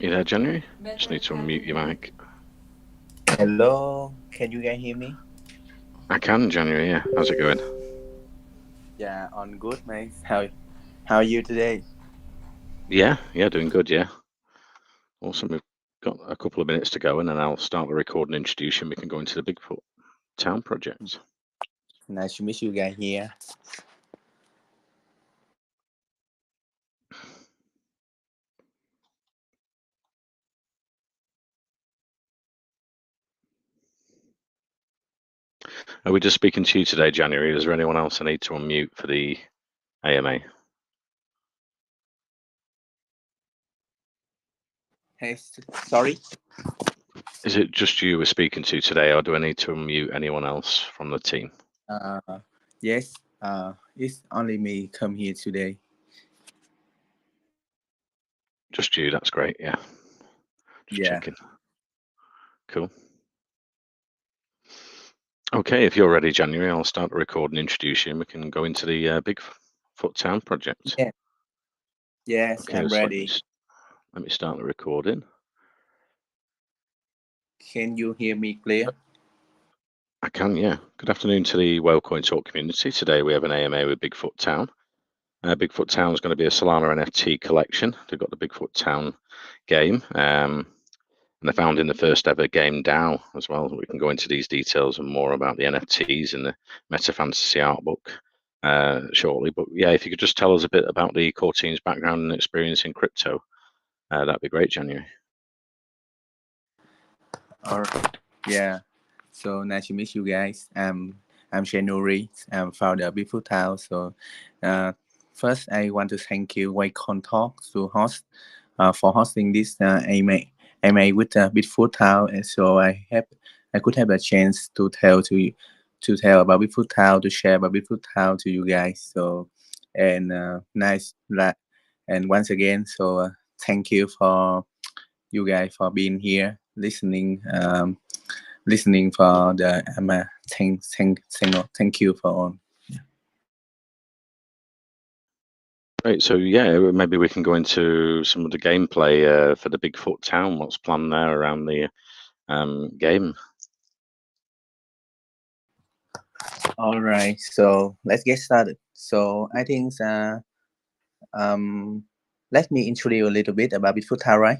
You there, January? Just need to unmute your mic. Hello, can you guys hear me? I can, January, yeah. How's it going? Yeah, on good, mate. How are you today? Yeah, doing good, yeah. Awesome. We've got a couple of minutes to go and then I'll start the recording and introduce you and we can go into the Bigfoot Town project. Nice to meet you guys here. Are we just speaking to you today, January? Is there anyone else I need to unmute for the AMA? Hey, sorry. Is it just you we're speaking to today or do I need to unmute anyone else from the team? Yes. It's only me come here today. Just you, that's great, yeah. Just checking. Cool. Okay, if you're ready, January, I'll start the recording and introduce you and we can go into the Bigfoot Town project. Yeah. Yes, Okay, I'm so ready. let me start the recording. Can you hear me clear? I can, yeah. Good afternoon to the Whalecoin Talk community. Today we have an AMA with Bigfoot Town. Bigfoot Town is going to be a Solana NFT collection. They've got the Bigfoot Town game, and they're founding the first ever game DAO as well. We can go into these details and more about the NFTs and the Meta Fantasy art book shortly. But yeah, if you could just tell us a bit about the core team's background and experience in crypto, that'd be great, January. Yeah. So nice to meet you guys. I'm January. I'm founder of Bigfoot Town. So, first I want to thank you, Whitecon Talk, to host, for hosting this AMA with Bigfoot Town. And so I could have a chance to tell about Bigfoot Town, to share about Bigfoot Town to you guys. So, and and once again, so thank you for you guys for being here, listening. Listening for the thank you for all. Great. So yeah, maybe we can go into some of the gameplay for the Bigfoot Town. What's planned there around the game? All right, so let's get started. So I think let me introduce a little bit about Bigfoot Town, right?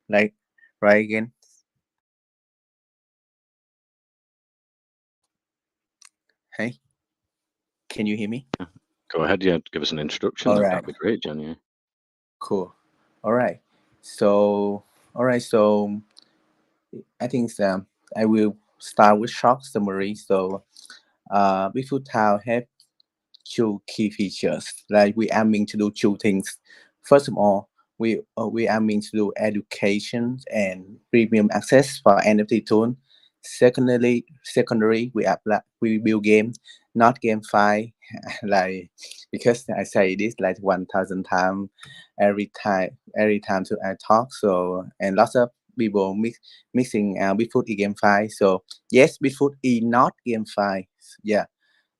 Like, right again. Hey, can you hear me? Go ahead, yeah, give us an introduction. All right, That'd be great, Jenny. cool. All right, so I think I will start with short summary. So, Bigfoot Town have two key features. Like we aiming to do two things. First of all, we aiming to do education and premium access for NFT tool. Secondary, we build game, not game file. Like because I say this like 1,000 times every time to I talk. So and lots of people mixing Bigfoot is game file. So yes, Bigfoot is not game file. Yeah.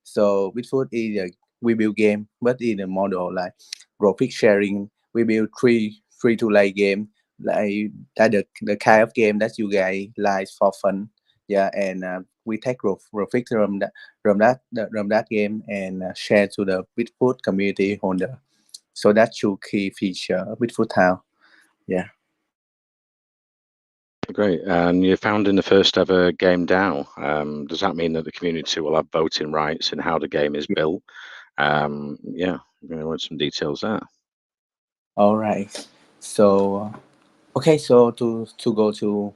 So Bigfoot is a we build game, but in a model like profit sharing. We build free to play game like that the kind of game that you guys like for fun. Yeah, and we take profit from that game and share to the Bigfoot community holder. So that's two key feature of Bigfoot Town. Yeah. Great. And you're founding the first ever game DAO. Does that mean that the community will have voting rights in how the game is built? Yeah, I want some details there. All right. So okay. So to go to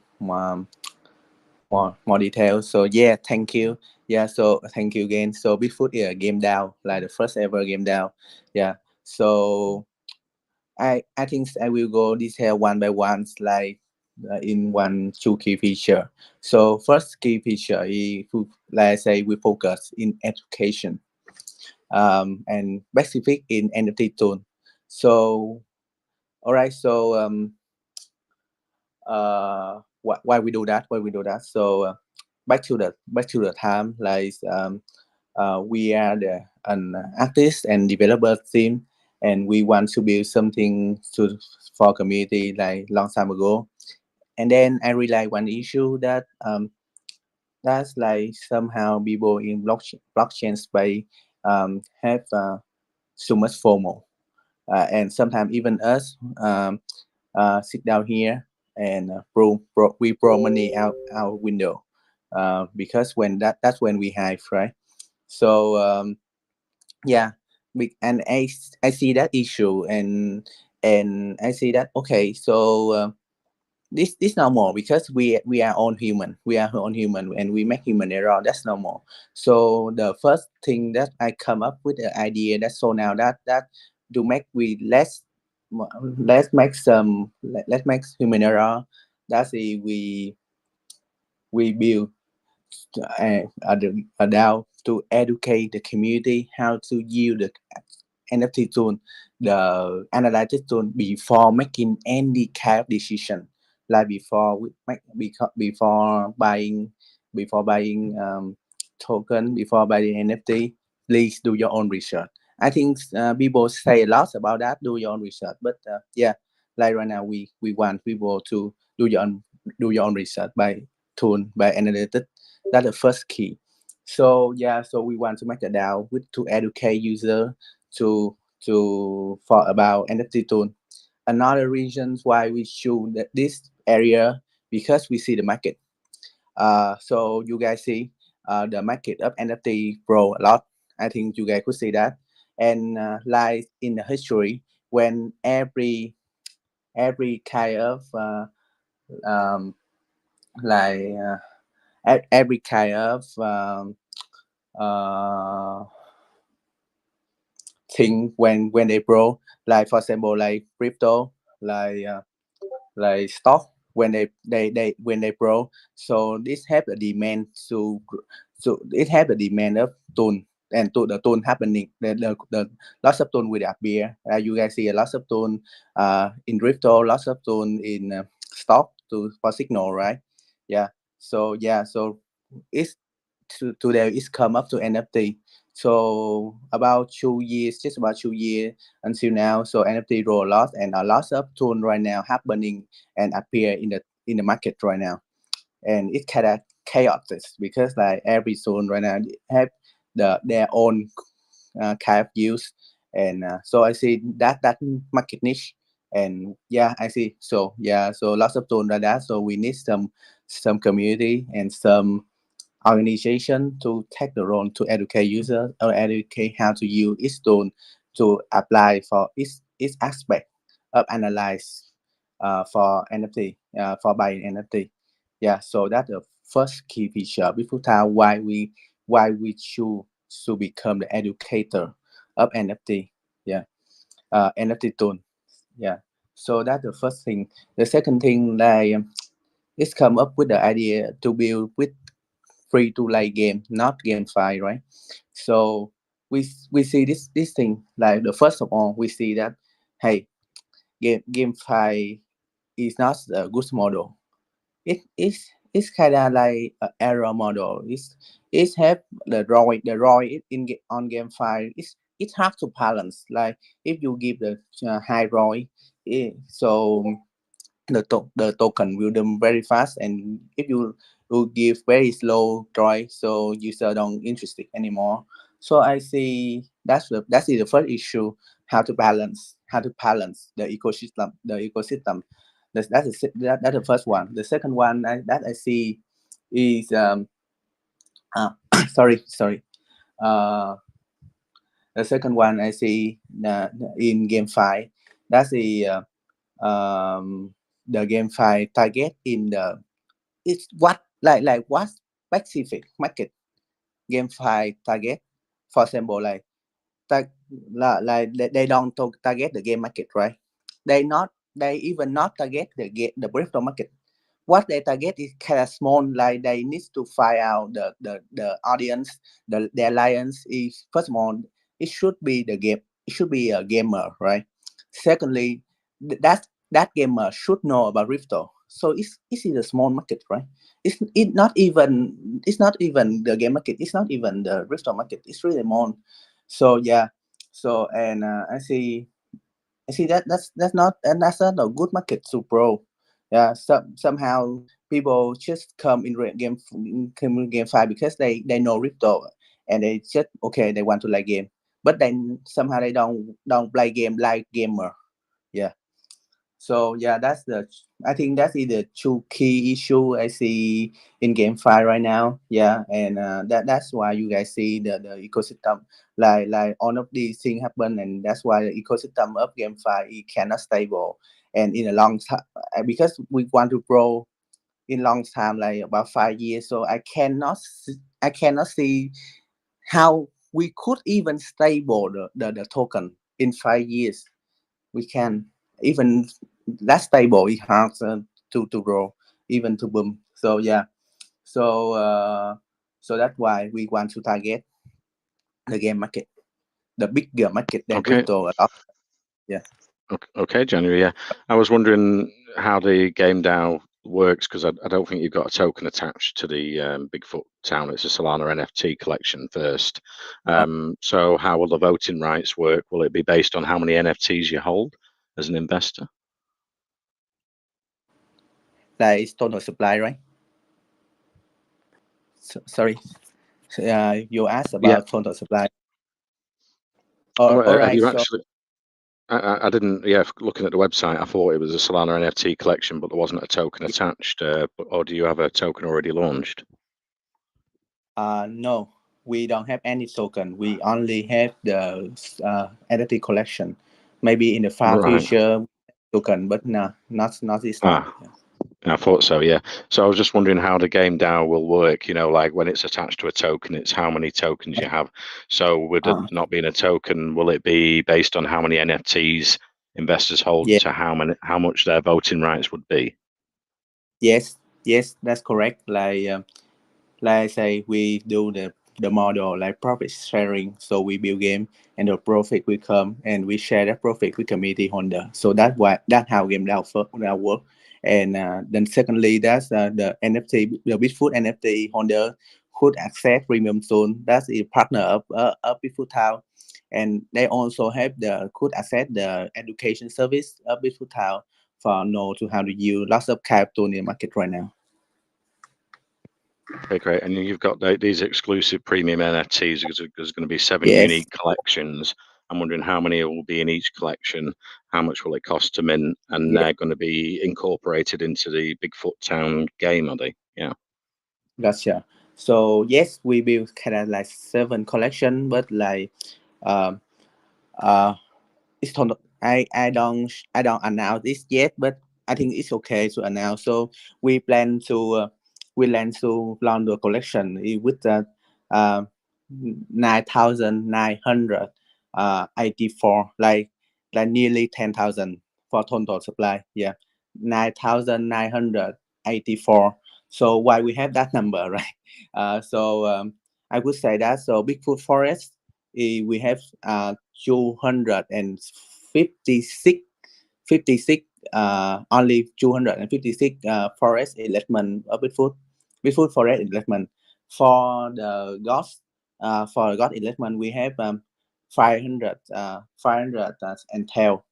more details. So yeah, thank you. Yeah, so thank you again. So Bigfoot is a game DAO, like the first ever game DAO. Yeah. So I think I will go detail one by one, like in one two key feature. So first key feature is like I say we focus in education, and specific in NFT tool. So all right. So why we do that? Why we do that? So back to the time like we are an artist and developer team, and we want to build something to for community like long time ago. And then I realized one issue that that's like somehow people in blockchain space have so much FOMO, and sometimes even us sit down here and we throw money out our window, because when that's when we have, right? So yeah, and I see that issue, and I see that, okay, so this normal because we are all human, and we make human error, that's normal. So the first thing that I come up with the idea that, so now that to make we let's make let's make human error. That's the we build a DAO to educate the community how to use the NFT tool, the analytics tool, before making any kind of decision. Like before we make before buying token, before buying NFT, please do your own research. I think people say a lot about that. Do your own research, but yeah, like right now we want people to do your own research by tool by analytics. That's the first key. So yeah, so we want to make a DAO with to educate user to for about NFT tool. Another reasons why we choose this area, because we see the market. So you guys see the market of NFT grow a lot. I think you guys could see that. And like in the history, when every kind of um, like every kind of uh, thing when they grow, like for example like crypto, like like stock, when they when they grow, so this have a demand to so it have a demand of tone, and to the tone happening, the lots of tone will appear. You guys see a lots of tone in crypto, lots of tone in stock to for signal, right? Yeah. So yeah, so it's today it's come up to NFT. So about 2 years, just about 2 years until now. So NFT grow a lot, and a lot of tune right now happening and appear in the market right now. And it's kind of chaotic because like every tune right now have their own kind of use. And so I see that market niche. And yeah, I see. So yeah, so lots of tune like that. So we need some community and some organization to take the role to educate users or educate how to use each tool to apply for each aspect of analyze for NFT, for buying NFT. Yeah, so that's the first key feature. Before time, why we choose to become the educator of NFT. Yeah, NFT tool. Yeah, so that's the first thing. The second thing, like it's come up with the idea to build with free to play game, not GameFi, right? So we see this thing, like the first of all we see that, hey, GameFi is not a good model. It's kind of like an error model. It's have the ROI on GameFi. It's hard to balance. Like if you give the high ROI, so the token will dump very fast, and if you give very slow dry, so user don't interested anymore. So I see that's the first issue, how to balance the ecosystem. That's the first one. The second one that I see is sorry, uh the second one I see in GameFi, that's the GameFi target in the, it's what like what specific market GameFi target. For example, like like they don't target the game market, right? They even not target the crypto market. What they target is kind of small, like they need to find out the audience, their audience is, first of all, it should be the game, it should be a gamer, right? Secondly, that gamer should know about crypto. So it's a small market, right? It's not even the game market, it's not even the crypto market, it's really small. So yeah, So and I see that that's not a good market to grow. Yeah, somehow people just come in game five because they know crypto and they just okay they want to like game, but then somehow they don't play game like gamer. Yeah. So yeah, I think that is the two key issue I see in GameFi right now. Yeah, and that's why you guys see the ecosystem like all of these things happen, and that's why the ecosystem of GameFi is cannot stable and in a long time because we want to grow in long time like about 5 years. So I cannot see how we could even stable the token in 5 years. We can even that stable is hard to grow even to boom. So yeah, so so that's why we want to target the game market, the bigger market than Okay. crypto a lot. Yeah. Okay, January. Yeah, I was wondering how the game DAO works because I don't think you've got a token attached to the Bigfoot Town. It's a Solana NFT collection first. So how will the voting rights work? Will it be based on how many NFTs you hold as an investor? That is total supply, right? Sorry, you asked Yeah. about total supply. Oh, All have right. you So actually? I didn't. Yeah, looking at the website, I thought it was a Solana NFT collection, but there wasn't a token attached. Or do you have a token already launched? no, we don't have any token. We only have the entity collection. Maybe in the far Right. future token, but no, not this time. Ah, I thought so, yeah. So I was just wondering how the game DAO will work. Like when it's attached to a token, it's how many tokens you have. So with it Uh, not being a token, will it be based on how many NFTs investors hold yeah. to how much their voting rights would be? Yes, that's correct. Like I say, we do the model like profit sharing. So we build game, and the profit will come, and we share that profit with community holder. So that's how game now work. And then secondly, that's the NFT, the Bigfoot NFT holder could access premium zone. That's a partner of Bigfoot Town, and they also have the could access the education service of Bigfoot Town for know to how to use lots of capital in the market right now. Okay, great. And you've got these exclusive premium NFTs because there's going to be 7 Yes, unique collections. I'm wondering how many will be in each collection, how much will it cost to mint, and yes, they're going to be incorporated into the Bigfoot Town game, are they? Yeah. gotcha. So yes, we build kind of like 7 collection, but like um uh it's total, I don't announce this yet, but I think it's okay to announce. So we plan to launch the collection with the uh, 9,984 like nearly 10,000 for total supply. Yeah, 9,984. So why we have that number, right? So I would say that so Bigfoot Forest we have 256 only 256 forest element of Bigfoot forest element. For the God element we have 500 and tail.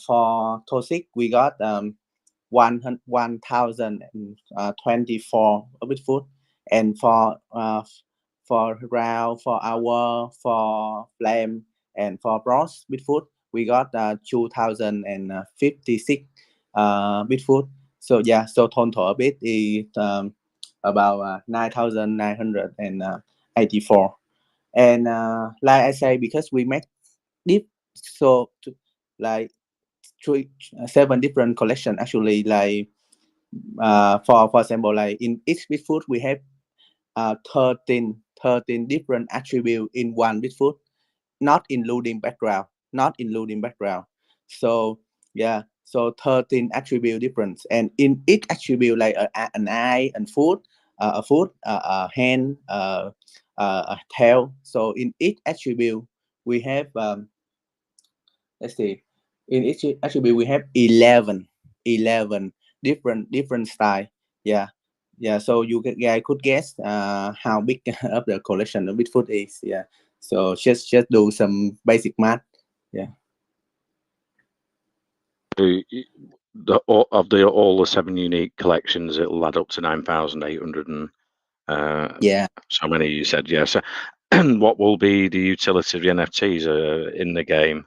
For Toxic we got 1,024 Bigfoot, and for round, for hour, for flame, and for bronze Bigfoot, we got 2,056 Bigfoot. So yeah, so total bit is about 9,984. And like I say, because we make deep, so like three, 7 different collection actually, like for example, like in each Bigfoot we have 13 different attributes in one Bigfoot, not including background, not including background. So yeah, so 13 attribute difference, and in each attribute like an eye and foot, a foot, a hand, a tail. So in each attribute we have let's see, in each attribute we have 11 different style. Yeah, yeah, so you guys could guess how big of the collection of Bigfoot is. Yeah, So just do some basic math. Yeah. Of all the 7 unique collections, it'll add up to 9,800 and Yeah. so many. You said, yeah. So, what will be the utility of the NFTs in the game?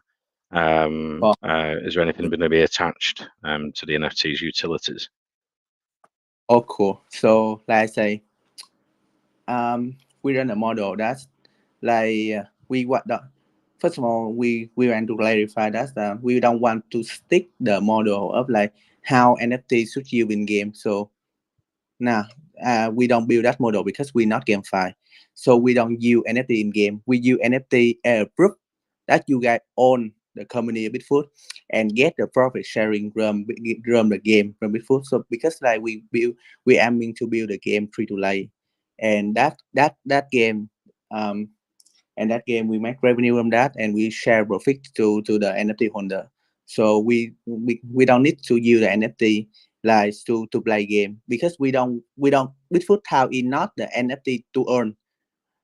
Is there anything going to be attached to the NFTs utilities? Oh, cool. So like I say, we run a model that's like we what the first of all we want to clarify that we don't want to stick the model of like how NFT should use in game. So now we don't build that model because we're not GameFi. So we don't use NFT in game. We use NFT proof that you guys own the company Bigfoot and get the profit sharing from the game from Bigfoot. So because like we aiming to build a game free to play, and that game um and that game we make revenue from that and we share profit to the NFT holder. So we don't need to use the NFT like to play game because we don't Bigfoot Town is not the NFT to earn.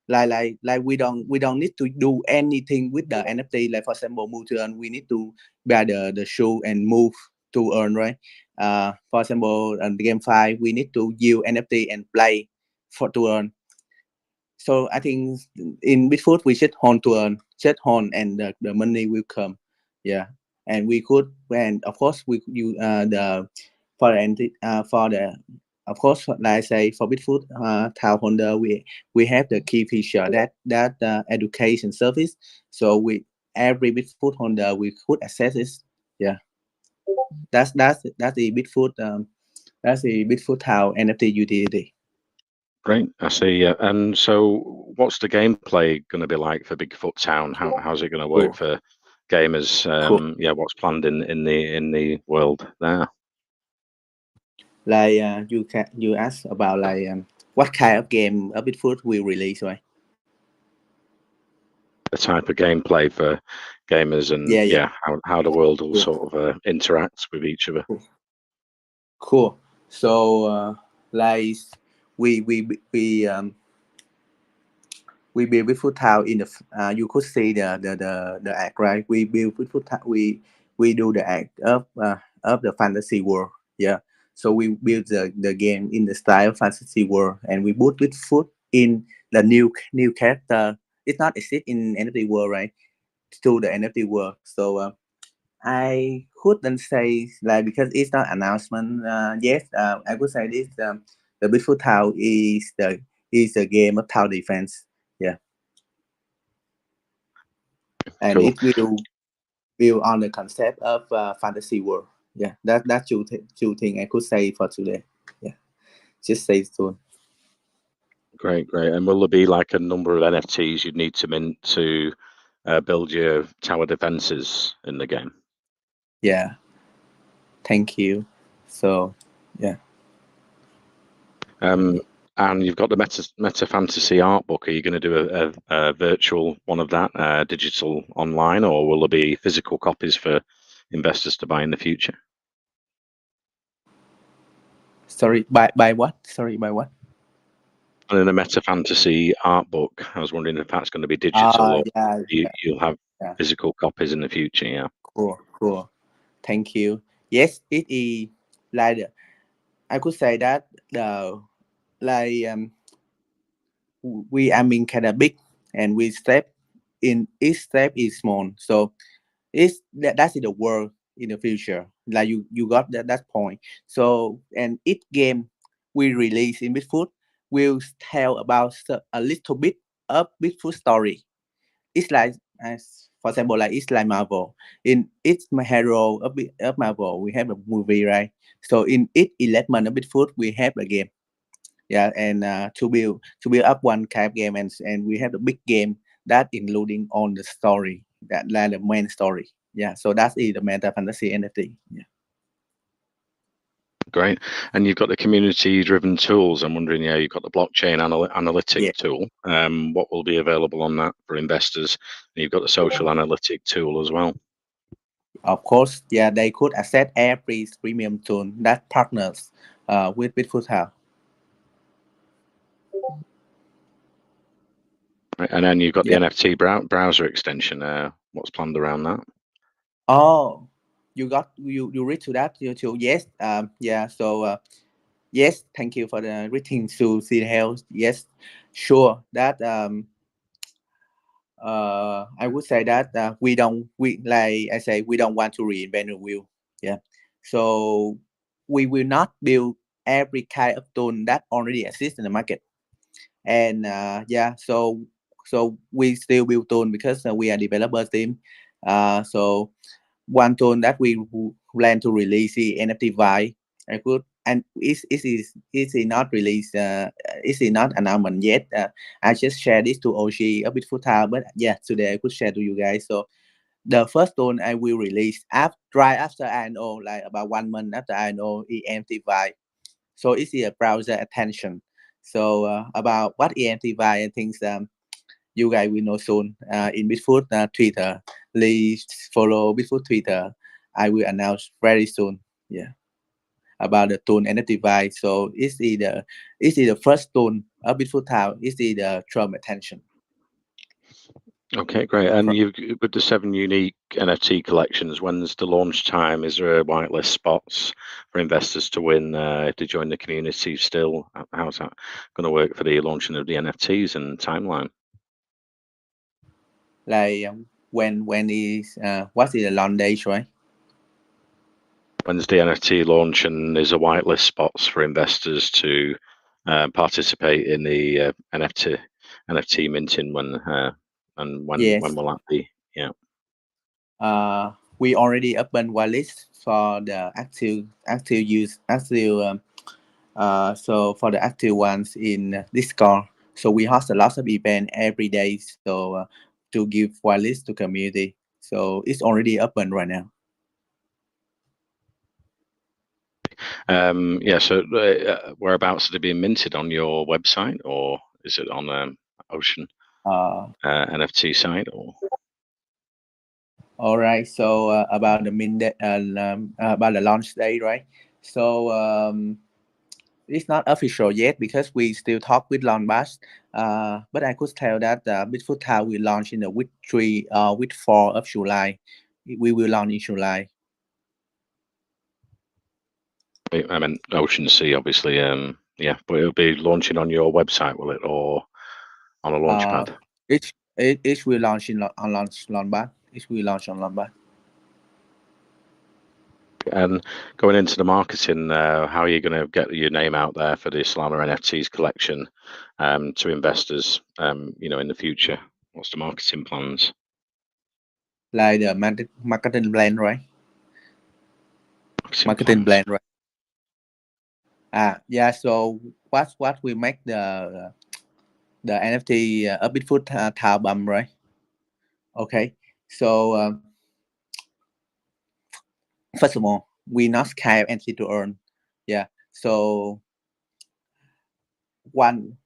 Like we don't need to do anything with the NFT. Like for example, move to earn, we need to buy the shoe and move to earn, right? For example, on the game five, we need to use NFT and play for to earn. So I think in Bitfood we should hold to earn, just hold, and the money will come. Yeah, and we could, and of course we could use the for the of course, like I say, for Bitfood town holder, we have the key feature that education service. So we every Bitfood holder we could access it. Yeah, that's the Bitfood that's the Bitfood town NFT utility. Great, I see. Yeah. And so, what's the gameplay going to be like for Bigfoot Town? How's it going to work Cool, for gamers? cool. Yeah, what's planned in the world there? Like you ask about like what kind of game a Bitfoot will release, right? The type of gameplay for gamers, and Yeah, yeah. yeah, how the world will Cool, sort of interact with each other. cool. Cool. So like we we we um we build Bitfoot Town in the you could see the act, right? We build Bitfoot Town, we do the act of the fantasy world. Yeah. So we build the game in the style of fantasy world and we put Bitfoot in the new character. It's not exist in NFT world, right? To the NFT world. So I couldn't say like because it's not announcement. Yes, I could say this. The Bitfoot Town is a game of town defense. Yeah, and Cool. it will build on the concept of fantasy world. Yeah, that's two things I could say for today. Yeah, just say soon. Great, great. And will there be like a number of NFTs you'd need to mint to build your tower defenses in the game? Yeah, thank you. So yeah. And you've got the Meta Fantasy art book. Are you going to do a virtual one of that, digital online, or will there be physical copies for investors to buy in the future? Sorry, by what? Sorry, by what? And in the Meta Fantasy art book, I was wondering if that's going to be digital or Yeah, you'll have yeah. physical copies in the future. Yeah. Cool, cool. Thank you. Yes, it is like I could say that the like we are being kind of big and we step in each step is small. So that's in the world in the future. Like you got that point. So and each game we release in Bigfoot will tell about a little bit of Bigfoot story. It's like as for example like it's like Marvel. In each hero of Marvel we have a movie, right? So in each element of Bigfoot we have a game. Yeah, and to build up one kind of game and we have the big game that including on the story that like the main story. Yeah, so that's it, the meta fantasy NFT. Yeah. Great. And you've got the community-driven tools. I'm wondering, yeah, you've got the blockchain analytic Yeah, tool. What will be available on that for investors? And you've got the social analytic tool as well. of course. Yeah, they could access every premium tool that partners with Bitfoot House. And then you've got the Yeah. NFT browser extension. What's planned around that? Oh, you read to that too. Yes. Yeah. So yes, thank you for the reading to see health. Yes, sure. That I would say that we like I say we don't want to reinvent the wheel. Yeah. So we will not build every kind of tool that already exists in the market. And yeah, so we still build tool because we are developer team. So one tool that we plan to release is NFT Vibe. I could and it is not released. It is not announcement yet. I just shared this to Oshi a bit for time, but yeah, today I could share to you guys. So the first tool I will release after right after INO, like about 1 month after INO, is NFT Vibe. So it's a browser attention. So about what EMT Vibe and things you guys will know soon in Bigfoot Twitter. Please follow Bigfoot Twitter. I will announce very soon. Yeah, about the tone NFT Vibe. So it's the first tone of Bigfoot Town. It's the Trump attention. Okay, great. And you've with the 7 unique NFT collections, when's the launch time? Is there a whitelist spots for investors to win if they join the community still? How's that going to work for the launching of the NFTs and timeline? Like when is what is the launch date, right? When's the NFT launch, and is a whitelist spots for investors to participate in the NFT minting and when Yes. will that be? Yeah. We already open one list for the active use active so for the active ones in Discord. So we host a lot of event every day. So to give one list to community. So it's already open right now. Yeah. So whereabouts are they being minted, on your website, or is it on Ocean Uh, NFT site? Or all right. So about the about the launch day, right? So it's not official yet because we still talk with Launchbash. But I could tell that Bigfoot Town will launch in the week 4 of July. We will launch in July. I mean Ocean Sea, obviously. Yeah, but it'll be launching on your website, will it, or on a Uh, launchpad? it will launch on Launchbash. It will launch on Launchbash. And going into the marketing, how are you going to get your name out there for the Solana NFTs collection to investors? In the future, what's the marketing plans? Like the marketing plan, right? Marketing Marketing plans. plan, right? Yeah. So what we make the NFT a Bigfoot album, right? Okay. So first of all, we not sky entry to earn. Yeah. So one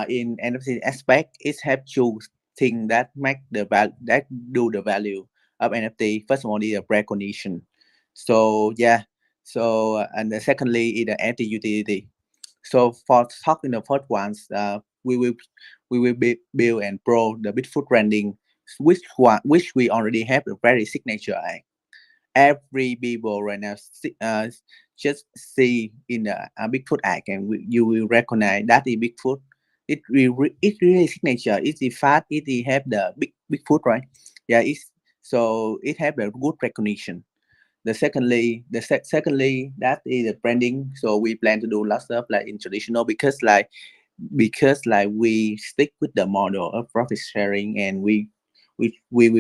in NFT aspect, it helps you think that make the that do the value of NFT. First of all, is a recognition. So yeah. So and then secondly, is the NFT utility. So for talking the first ones, we will build and grow the Bigfoot branding, which we already have a very signature. Every people right now just see in the Bigfoot act, and you will recognize that is Bigfoot. It really signature. It's the fact it have the Bigfoot, right? Yeah, it's so it have a good recognition. Secondly, that is the branding. So we plan to do lots of like in traditional because we stick with the model of profit sharing, and we will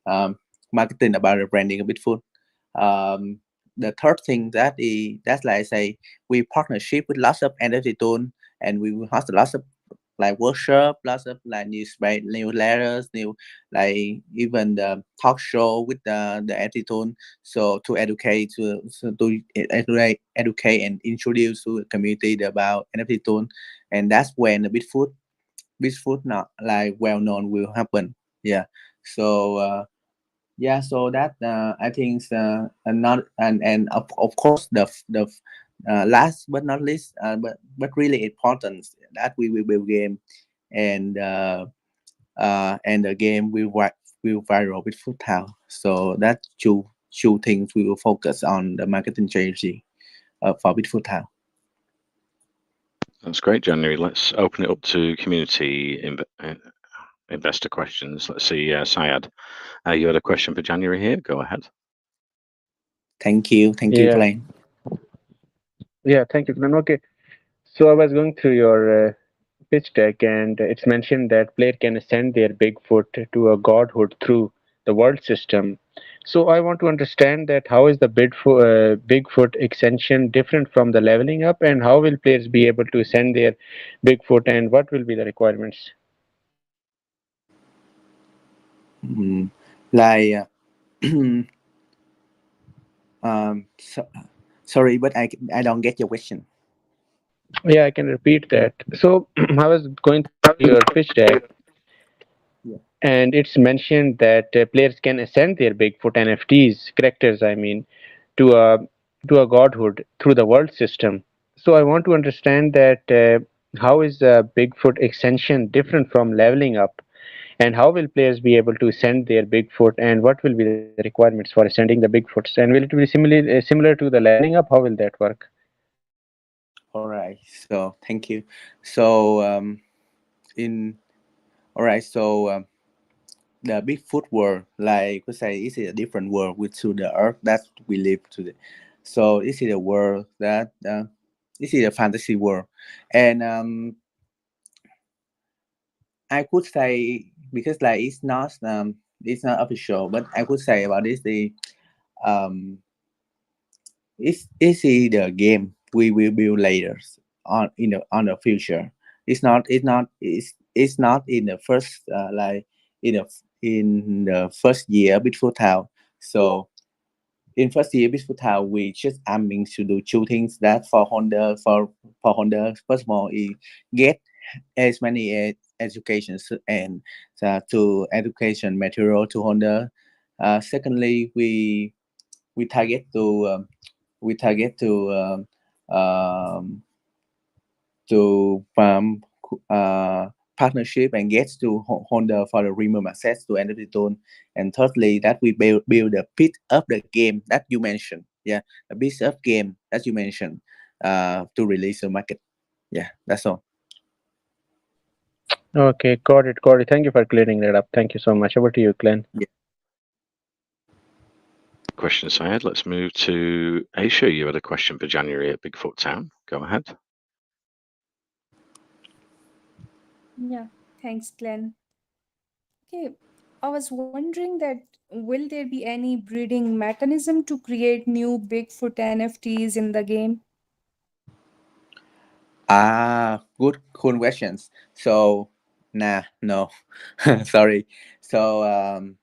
um, marketing about the branding of Bitfood. The third thing that's like I say we partnership with lots of NFT tool, and we will host lots of like workshop, lots of like newsletters, new like even the talk show with the NFT tool. So to educate and introduce to the community about NFT tool, and that's when the Bigfoot not like well known will happen. Yeah. So yeah, so that I think and not and of course the last but not least, but really important that we will build game. and the game will viral with Food Town. So that two things we will focus on the marketing strategy for Bigfoot Town. That's great, January. Let's open it up to community investor questions. Let's see, Syed, you had a question for January here. Go ahead. Thank you, Yeah, Glenn. yeah, thank you, Glenn. Okay, so I was going through your pitch deck, and it's mentioned that player can ascend their Bigfoot to a godhood through the world system. So I want to understand that how is the Bigfoot extension different from the leveling up, and how will players be able to ascend their Bigfoot, and what will be the requirements? Mm, like so, sorry, but I don't get your question. Yeah, I can repeat that. So I was going through your pitch deck, Yeah. and it's mentioned that players can ascend their Bigfoot NFTs, characters, I mean, to a godhood through the world system. So I want to understand that how is Bigfoot extension different from leveling up, and how will players be able to ascend their Bigfoot, and what will be the requirements for ascending the Bigfoots, and will it be similar to the leveling up? How will that work? All right. So thank you. So in all right. So the Bigfoot world, like we say, is a different world with to the Earth that we live today. So this is a world that this is a fantasy world, and I could say because like it's not official, but I could say about this um it's the game we will build later on the future. It's not in the first in the first year before town. So in first year before town, we just aiming to do two things that for Honda first of all is get as many educations and to education material to Honda. Secondly, we target to we target um, to partnership and get to Honda for the remote access to NFT tool. And thirdly, that we build a bit of the game that you mentioned. Yeah, a bit of game that you mentioned to release the market. Yeah, that's all. Okay, got it, got it. Thank you for clearing that up. Thank you so much. Over to you, Glenn. Yeah. Question, Syed. Let's move to Aisha. You had a question for January at Bigfoot Town. Go ahead. Yeah, thanks, Glenn. Okay, I was wondering that will there be any breeding mechanism to create new Bigfoot NFTs in the game? Good questions. So, nah, no, sorry. So,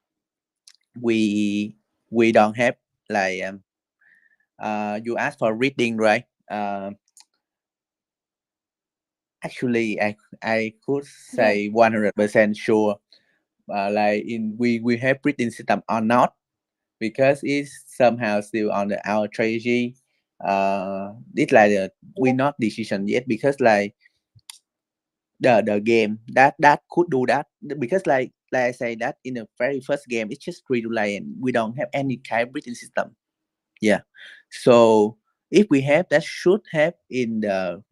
we we don't have like you asked for reading, right? Actually, I could Yeah. say 100% sure. Like in we have reading system or not because it's somehow still on our strategy. It's like we not decision yet because like the game that could do that because like I say that in the very first game it's just free to play and we don't have any kind of breathing system. Yeah. So if we have that should have in the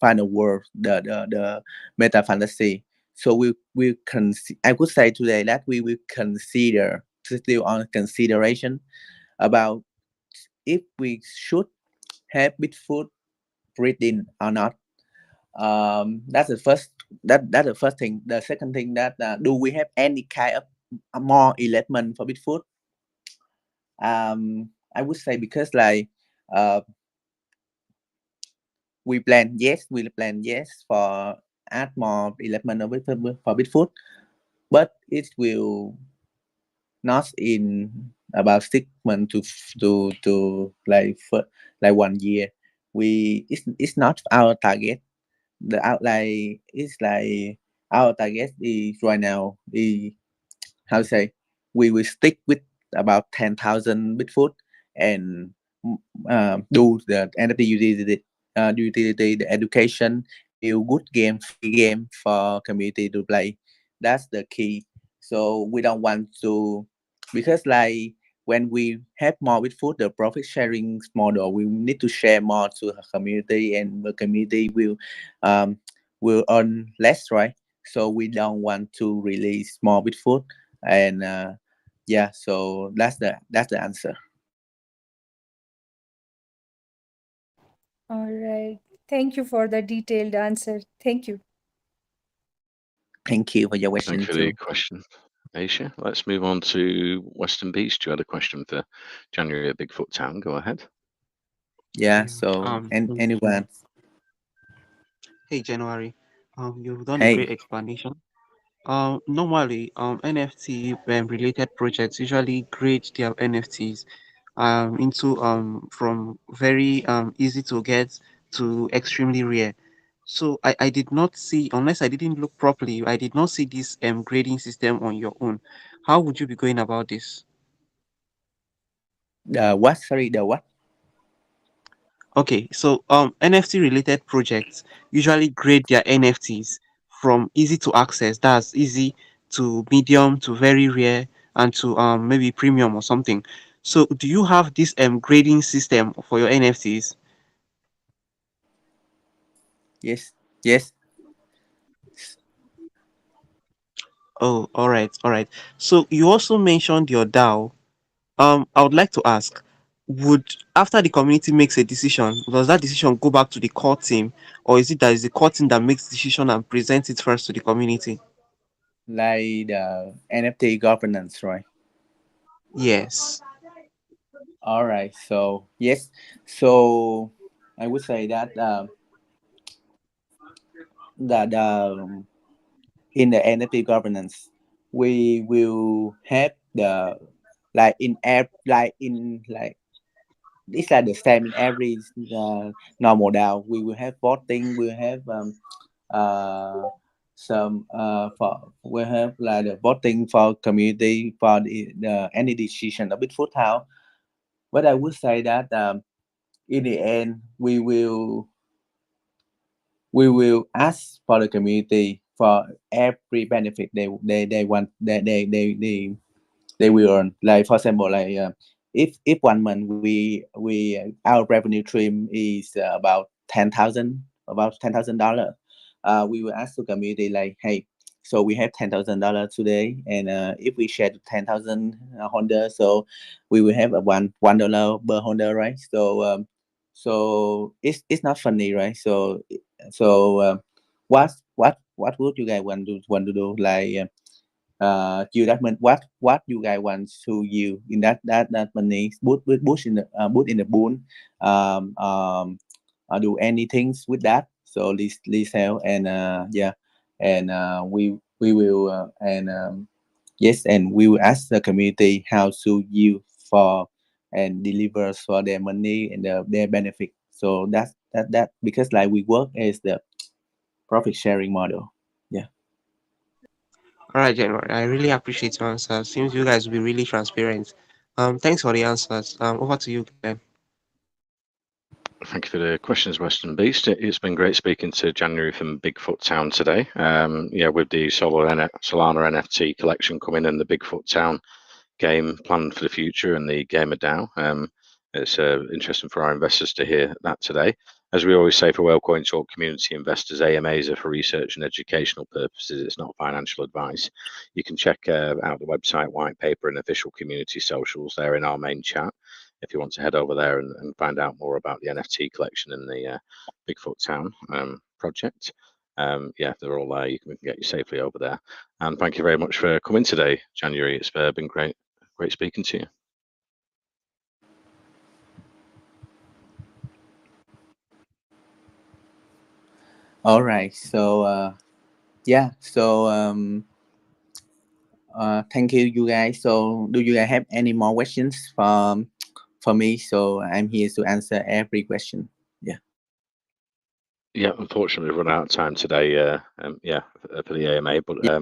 final world the meta fantasy. So we can I would say today that we will consider still on consideration about if we should have Bigfoot breeding or not. That's the first that's the first thing. The second thing that do we have any kind of more element for Bigfoot? I would say because like uh we plan yes for add more element of for Bigfoot, but it will not in about 6 months to like for like 1 year. It's not our target. The outline is like our target is right now is how to say we will stick with about 10,000 Bigfoot and do the NFT utility, the education build good game, free game for community to play. That's the key. So we don't want to, because like when we have more with food, the profit sharing model, we need to share more to the community, and the community um, will earn less, right? So we don't want to release more with food, and yeah, so that's the answer. All right. Thank you for the detailed answer. Thank you. Thank you for your Thank you question for the too. question, Aisha. Let's move on to Western Beach. You had a question for January at Bigfoot Town. Go ahead. Yeah, Yeah. so and anyone. Hey, January. You've done a Hey. great explanation. Normally, NFT related projects usually grade their NFTs into from very easy to get to extremely rare. So I did not see, unless I didn't look properly, I did not see this grading system on your own. How would you be going about this? The what? Sorry, the what? Okay, so NFT related projects usually grade their NFTs from easy to access, that's easy, to medium to very rare, and to maybe premium or something. So do you have this grading system for your NFTs? Yes, yes. Oh, all right, all right. So you also mentioned your DAO. I would like to ask, would after the community makes a decision, does that decision go back to the core team, or is it that is the core team that makes decision and presents it first to the community? Like the NFT governance, right? Yes. All right. So yes. So I would say that that in the NFT governance, we will have the like in app like in like it's like the same in every normal DAO. We will have voting. We will have uh, some for we have like the voting for community for the any decision of Bigfoot House. But I would say that in the end we will ask for the community for every benefit they want they will earn. Like for example, like if 1 month we our revenue stream is about $10,000. We will ask the community like, hey, so we have $10,000 today, and if we share to 10,000 holders, so we will have a $1 per holder, right? So it's not funny, right? So what would you guys want to do like? You that mean what you guys want to you in that money put in the pool, um um do anything with that, so please help, and yeah, and we will and yes, and we will ask the community how to use for and delivers for their money and their benefit. So that because like we work as the profit sharing model. Yeah. All right, January. I really appreciate your answers. Seems you guys will be really transparent. Thanks for the answers. Over to you, Glenn. Thank you for the questions, Western Beast. It's been great speaking to January from Bigfoot Town today. Yeah, with the Solana NFT collection coming and the Bigfoot Town game planned for the future and the Gamer DAO. It's interesting for our investors to hear that today. As we always say for Wellcoin Talk community investors, AMAs are for research and educational purposes. It's not financial advice. You can check out the website, white paper, and official community socials there in our main chat if you want to head over there and find out more about the NFT collection and the Bigfoot Town project. Yeah, they're all there. We can get you safely over there. And thank you very much for coming today, January. It's been great speaking to you. All right. So yeah. So thank you, you guys. So do you guys have any more questions for me? So I'm here to answer every question. Yeah. Yeah, unfortunately, we've run out of time today. Yeah, for the AMA, but Yeah.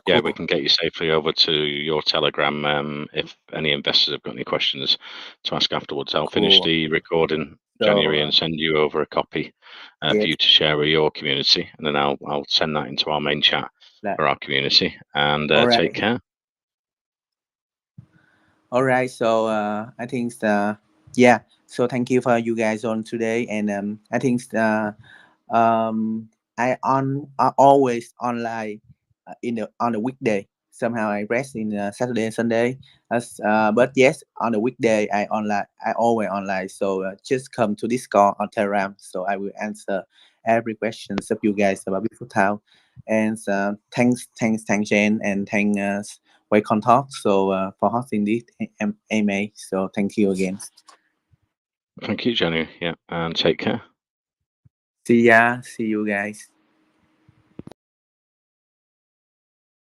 yeah, we Cool. can get you safely over to your Telegram if any investors have got any questions to ask afterwards. I'll finish Cool. the recording January So, and send you over a copy for yes, you to share with your community, and then I'll send that into our main chat like, for our community. And all take right. care. All right. So I think yeah. So thank you for you guys on today, and I think I always online on the weekday. Somehow I rest in Saturday and Sunday. But yes, on the weekday I online. I always online. So just come to Discord or Telegram. So I will answer every questions of you guys about Bigfoot Town. And thanks, Jane, and thanks Wacom Talk. So for hosting this AMA. So thank you again. Thank you, January. Yeah, and take care. See ya. See you guys.